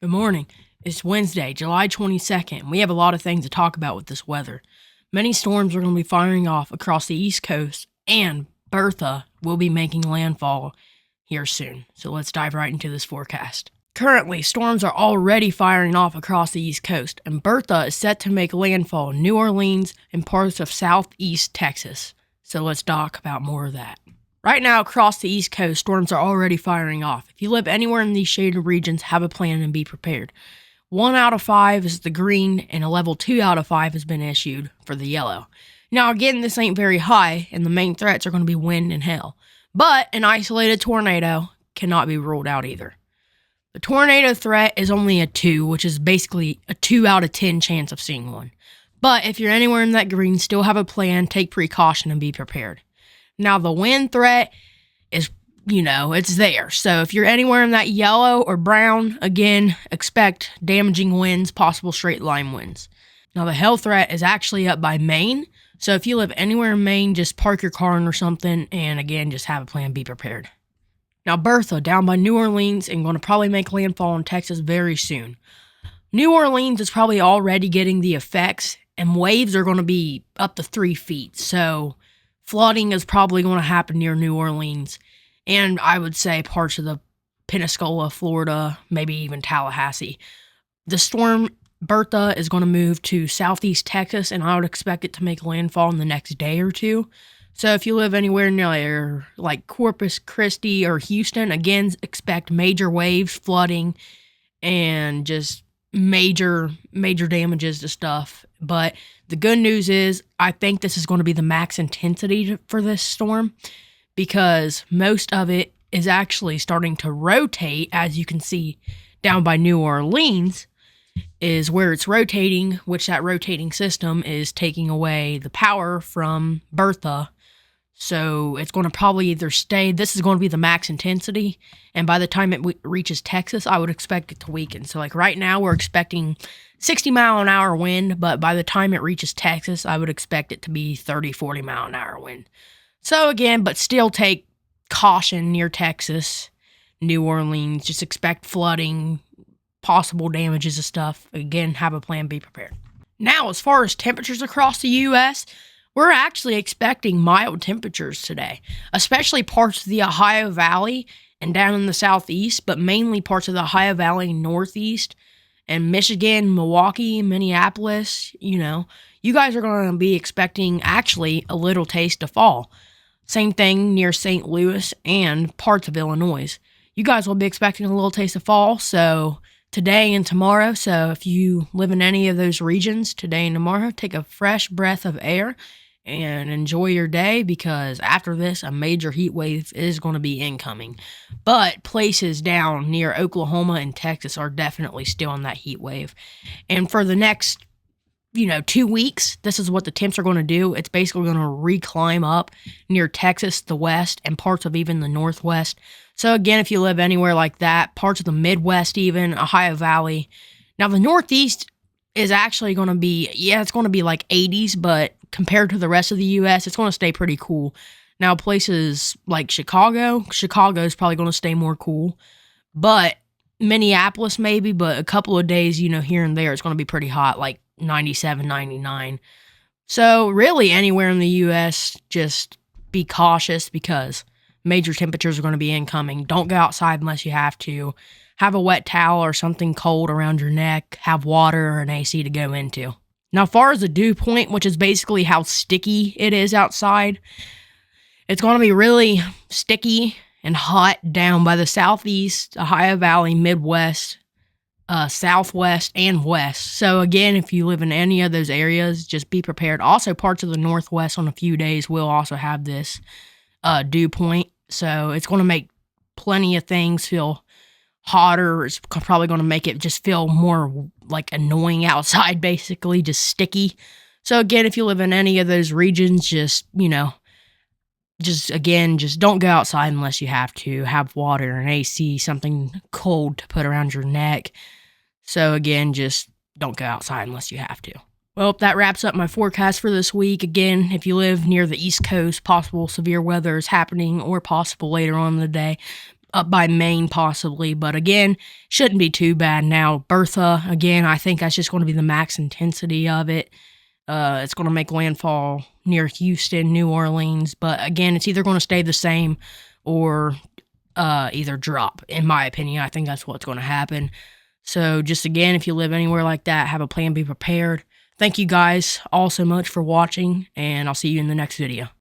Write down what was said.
Good morning. It's Wednesday, July 22nd. We have a lot of things to talk about with this weather. Many storms are going to be firing off across the East Coast, and Bertha will be making landfall here soon. So let's dive right into this forecast. Currently, storms are already firing off across the East Coast, and Bertha is set to make landfall in New Orleans and parts of southeast Texas. So let's talk about more of that. Right now, across the East Coast, storms are already firing off. If you live anywhere in these shaded regions, have a plan and be prepared. 1 out of 5 is the green, and a level 2 out of 5 has been issued for the yellow. Now, again, this ain't very high, and the main threats are going to be wind and hail. But an isolated tornado cannot be ruled out either. The tornado threat is only a 2, which is basically a 2 out of 10 chance of seeing one. But if you're anywhere in that green, still have a plan, take precaution, and be prepared. Now, the wind threat is, it's there. So if you're anywhere in that yellow or brown, again, expect damaging winds, possible straight line winds. Now, the hail threat is actually up by Maine. So if you live anywhere in Maine, just park your car or something, and again, just have a plan, be prepared. Now, Bertha, down by New Orleans, and going to probably make landfall in Texas very soon. New Orleans is probably already getting the effects, and waves are going to be up to 3 feet. So flooding is probably going to happen near New Orleans, and I would say parts of the Pensacola, Florida, maybe even Tallahassee. The storm Bertha is going to move to southeast Texas, and I would expect it to make landfall in the next day or two. So if you live anywhere near like Corpus Christi or Houston, again, expect major waves, flooding, and just major damages to stuff. But the good news is I think this is going to be the max intensity for this storm, because most of it is actually starting to rotate. As you can see down by New Orleans is where it's rotating, which that rotating system is taking away the power from Bertha. So it's going to probably either stay, this is going to be the max intensity, and by the time it reaches Texas, I would expect it to weaken. So like right now, we're expecting 60 mile an hour wind, but by the time it reaches Texas, I would expect it to be 30, 40 mile an hour wind. So again, but still take caution near Texas, New Orleans, just expect flooding, possible damages and stuff. Again, have a plan, be prepared. Now, as far as temperatures across the U.S., we're actually expecting mild temperatures today, especially parts of the Ohio Valley and down in the southeast, but mainly parts of the Ohio Valley northeast and Michigan, Milwaukee, Minneapolis. You guys are going to be expecting actually a little taste of fall. Same thing near St. Louis and parts of Illinois. You guys will be expecting a little taste of fall, so today and tomorrow. So if you live in any of those regions today and tomorrow, take a fresh breath of air and enjoy your day, because after this, a major heat wave is going to be incoming. But places down near Oklahoma and Texas are definitely still in that heat wave. And for the next, 2 weeks, this is what the temps are going to do. It's basically going to reclimb up near Texas, the west, and parts of even the northwest. So again, if you live anywhere like that, parts of the Midwest even, Ohio Valley. Now the Northeast is actually going to be, it's going to be like 80s, but compared to the rest of the U.S., it's going to stay pretty cool. Now places like Chicago is probably going to stay more cool, but Minneapolis maybe, but a couple of days, here and there, it's going to be pretty hot, like 97, 99. So really anywhere in the U.S., just be cautious, because major temperatures are going to be incoming. Don't go outside unless you have to. Have a wet towel or something cold around your neck. Have water or an AC to go into. Now, as far as the dew point, which is basically how sticky it is outside, it's going to be really sticky and hot down by the southeast, Ohio Valley, Midwest, southwest, and west. So again, if you live in any of those areas, just be prepared. Also, parts of the northwest on a few days will also have this dew point. So it's going to make plenty of things feel hotter. It's probably going to make it just feel more like annoying outside, basically, just sticky. So again, if you live in any of those regions, just don't go outside unless you have to. Have water, an AC, something cold to put around your neck. So again, just don't go outside unless you have to. Well, that wraps up my forecast for this week. Again, if you live near the East Coast, possible severe weather is happening or possible later on in the day. up by Maine possibly, but again, shouldn't be too bad now. Bertha, again, I think that's just going to be the max intensity of it. It's going to make landfall near Houston, New Orleans, but again, it's either going to stay the same or either drop, in my opinion. I think that's what's going to happen. So just again, if you live anywhere like that, have a plan, be prepared. Thank you guys all so much for watching, and I'll see you in the next video.